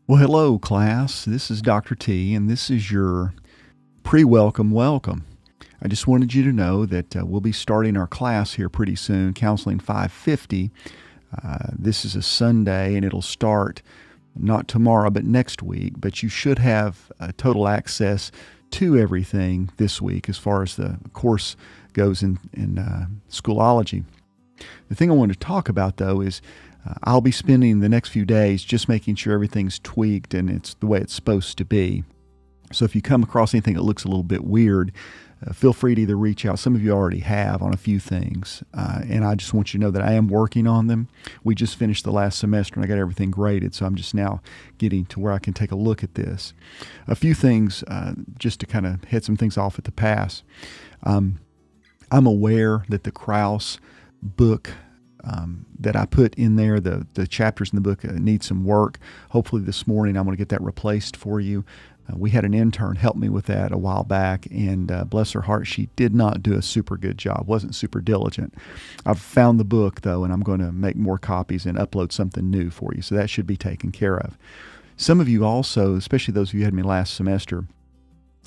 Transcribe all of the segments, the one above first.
Well, hello, class. This is Dr. T, and this is your pre-welcome welcome. I just wanted you to know that we'll be starting our class here pretty soon, Counseling 550. This is a Sunday, and it'll start not tomorrow, but next week. But you should have total access to everything this week as far as the course goes in Schoolology. The thing I want to talk about, though, is I'll be spending the next few days just making sure everything's tweaked and it's the way it's supposed to be. So if you come across anything that looks a little bit weird, feel free to either reach out. Some of you already have on a few things, and I just want you to know that I am working on them. We just finished the last semester and I got everything graded, so I'm just now getting to where I can take a look at this. A few things just to kind of head some things off at the pass. I'm aware that the Krause book that I put in there, the chapters in the book need some work. Hopefully this morning I'm going to get that replaced for you. We had an intern help me with that a while back, and bless her heart, she did not do a super good job, wasn't super diligent. I've found the book, though, and I'm going to make more copies and upload something new for you, so that should be taken care of. Some of you also, especially those of you who had me last semester,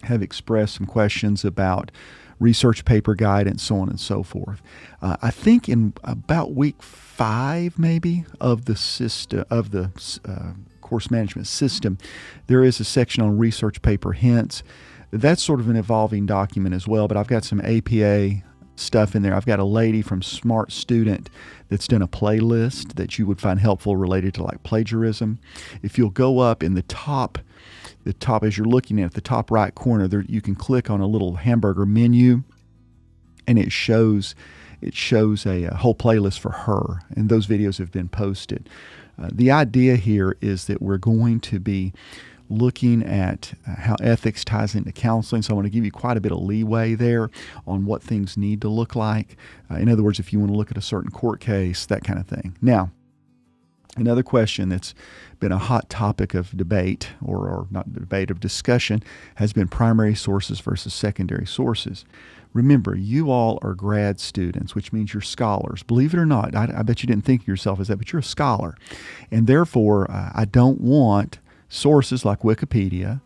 have expressed some questions about research paper guidance, so on and so forth. I think in about week 5, maybe, of the system of the course management system, there is a section on research paper hints. That's sort of an evolving document as well, but I've got some APA stuff in there. I've got a lady from Smart Student that's done a playlist that you would find helpful related to like plagiarism. If you'll go up in the top as you're looking at the top right corner there, you can click on a little hamburger menu, and it shows a whole playlist for her, and those videos have been posted. The idea here is that we're going to be looking at how ethics ties into counseling, so I want to give you quite a bit of leeway there on what things need to look like. In other words, if you want to look at a certain court case, that kind of thing. Now, another question that's been a hot topic of debate, or not debate, of discussion, has been primary sources versus secondary sources. Remember, you all are grad students, which means you're scholars. Believe it or not, I bet you didn't think of yourself as that, but you're a scholar. And therefore, I don't want sources like Wikipedia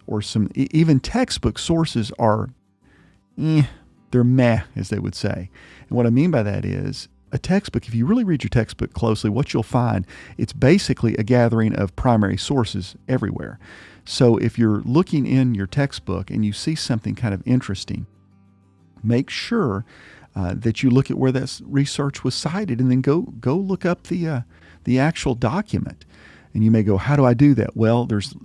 or some, even textbook sources are, they're meh, as they would say. And what I mean by that is, a textbook, if you really read your textbook closely, what you'll find, it's basically a gathering of primary sources everywhere. So if you're looking in your textbook and you see something kind of interesting, make sure that you look at where that research was cited, and then go look up the actual document. And you may go, how do I do that? Well, there's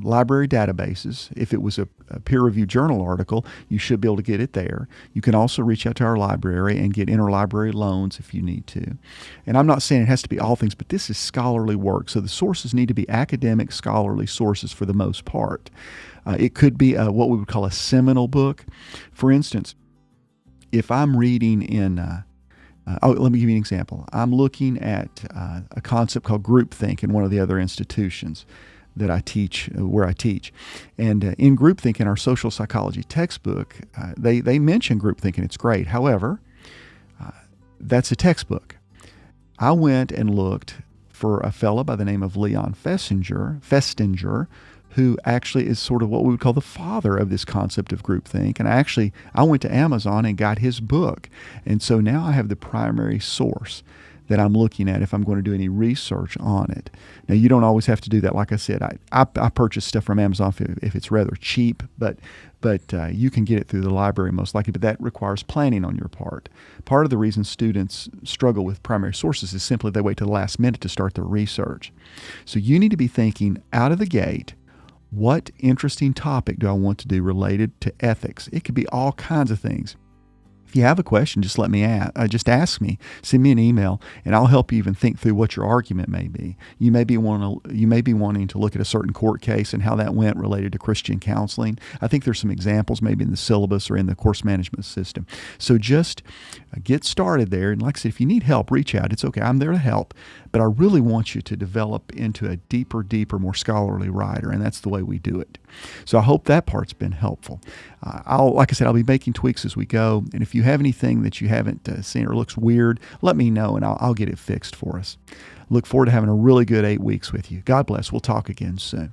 library databases. If it was a peer-reviewed journal article, you should be able to get it there. You can also reach out to our library and get interlibrary loans if you need to. And I'm not saying it has to be all things, but this is scholarly work. So the sources need to be academic, scholarly sources for the most part. It could be what we would call a seminal book. For instance, if I'm reading in... let me give you an example. I'm looking at a concept called groupthink in one of the other institutions that I teach, where I teach. And in groupthink, in our social psychology textbook, they mention groupthink, and it's great. However, that's a textbook. I went and looked for a fellow by the name of Leon Festinger, who actually is sort of what we would call the father of this concept of groupthink. And I went to Amazon and got his book. And so now I have the primary source that I'm looking at if I'm going to do any research on it. Now, you don't always have to do that. Like I said, I purchase stuff from Amazon if it's rather cheap, but you can get it through the library most likely, but that requires planning on your part. Part of the reason students struggle with primary sources is simply they wait till the last minute to start their research. So you need to be thinking out of the gate, what interesting topic do I want to do related to ethics? It could be all kinds of things. If you have a question, just just ask me. Send me an email, and I'll help you even think through what your argument may be. You may be wanting to look at a certain court case and how that went related to Christian counseling. I think there's some examples maybe in the syllabus or in the course management system. So just get started there. And like I said, if you need help, reach out. It's okay. I'm there to help. But I really want you to develop into a deeper, more scholarly writer, and that's the way we do it. So I hope that part's been helpful. Like I said, I'll be making tweaks as we go, and if you have anything that you haven't seen or looks weird, let me know, and I'll get it fixed for us. Look forward to having a really good 8 weeks with you. God bless. We'll talk again soon.